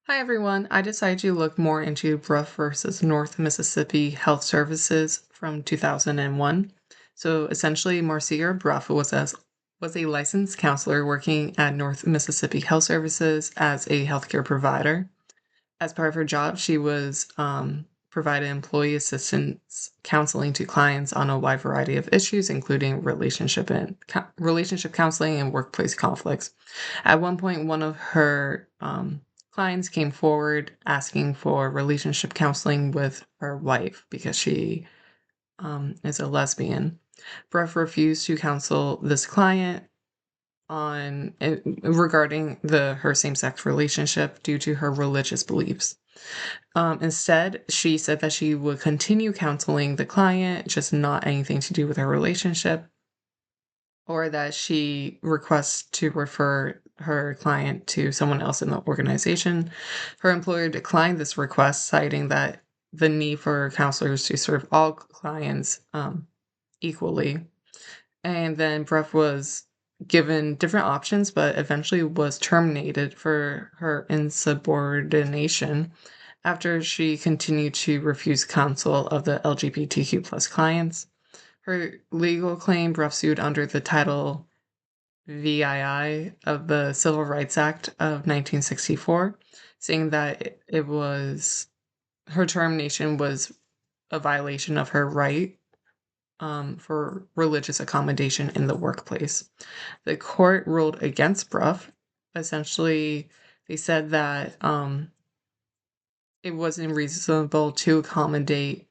Hi everyone. I decided to look more into Bruff versus North Mississippi Health Services from 2001. So essentially, Marcia Bruff was a licensed counselor working at North Mississippi Health Services as a healthcare provider. As part of her job, she was provided employee assistance counseling to clients on a wide variety of issues, including relationship counseling and workplace conflicts. At one point, one of her clients came forward asking for relationship counseling with her wife because she is a lesbian. Breff refused to counsel this client on regarding her same-sex relationship due to her religious beliefs. Instead, she said that she would continue counseling the client, just not anything to do with her relationship, or that she requests to refer her client to someone else in the organization. Her employer declined this request, citing that the need for counselors to serve all clients equally. And then Breff was given different options, but eventually was terminated for her insubordination after she continued to refuse counsel of the LGBTQ plus clients. Her legal claim, Breff sued under the Title VII of the Civil Rights Act of 1964, saying that her termination was a violation of her right for religious accommodation in the workplace. The court ruled against Bruff. Essentially, they said that it wasn't reasonable to accommodate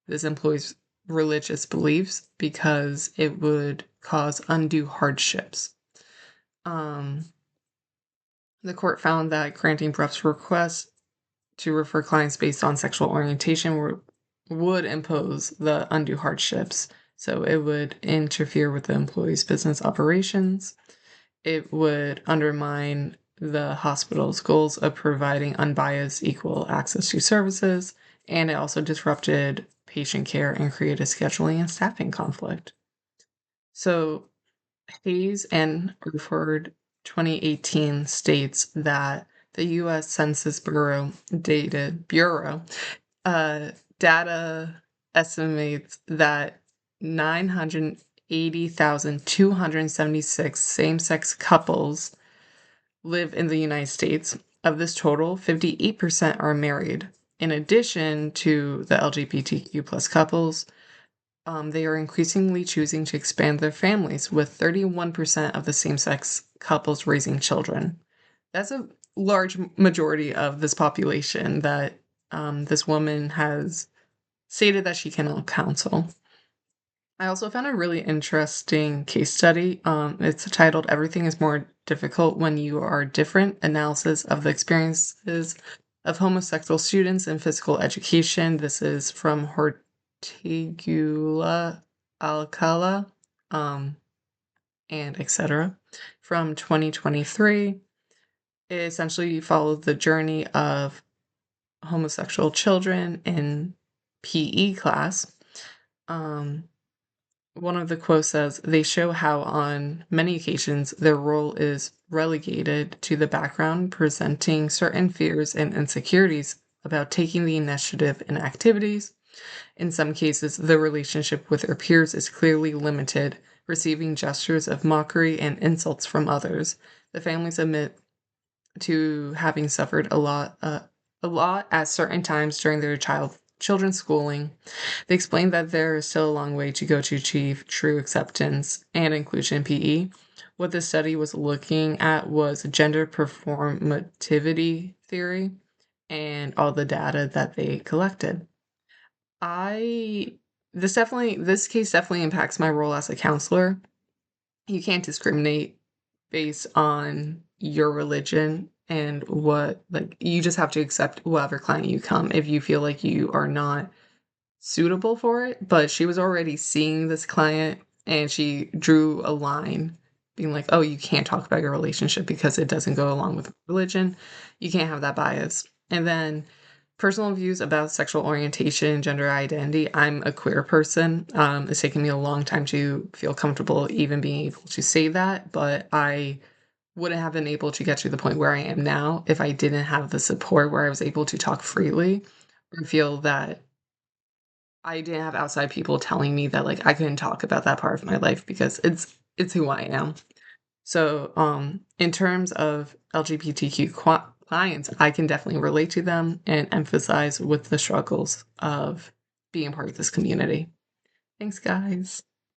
this employee's religious beliefs because it would cause undue hardships. The court found that granting Bruff's request to refer clients based on sexual orientation would impose the undue hardships. So it would interfere with the employee's business operations. It would undermine the hospital's goals of providing unbiased, equal access to services, and it also disrupted patient care and created scheduling and staffing conflict. So Hayes and Ruford 2018 states that the U.S. Census Bureau data estimates that 980,276 same-sex couples live in the United States. Of this total, 58% are married. In addition to the LGBTQ plus couples, they are increasingly choosing to expand their families, with 31% of the same-sex couples raising children. That's a large majority of this population that this woman has stated that she cannot counsel. I also found a really interesting case study. It's titled "Everything is More Difficult When You Are Different: Analysis of the Experiences of Homosexual Students in Physical Education." This is from Hortigula Alcala, and etc. from 2023. It essentially followed the journey of homosexual children in PE class. One of the quotes says, "They show how on many occasions their role is relegated to the background, presenting certain fears and insecurities about taking the initiative in activities. In some cases, the relationship with their peers is clearly limited, receiving gestures of mockery and insults from others. The families admit to having suffered a lot at certain times during their children's schooling. They explained that there is still a long way to go to achieve true acceptance and inclusion in PE. What this study was looking at was gender performativity theory and all the data that they collected. This case definitely impacts my role as a counselor. You can't discriminate based on your religion and you just have to accept whatever client you come if you feel like you are not suitable for it. But she was already seeing this client and she drew a line being like, oh, you can't talk about your relationship because it doesn't go along with religion. You can't have that bias. And then personal views about sexual orientation and gender identity. I'm a queer person. It's taken me a long time to feel comfortable even being able to say that, but I wouldn't have been able to get to the point where I am now if I didn't have the support where I was able to talk freely or feel that I didn't have outside people telling me that, like, I couldn't talk about that part of my life because it's who I am. So, in terms of LGBTQ clients, I can definitely relate to them and empathize with the struggles of being part of this community. Thanks, guys.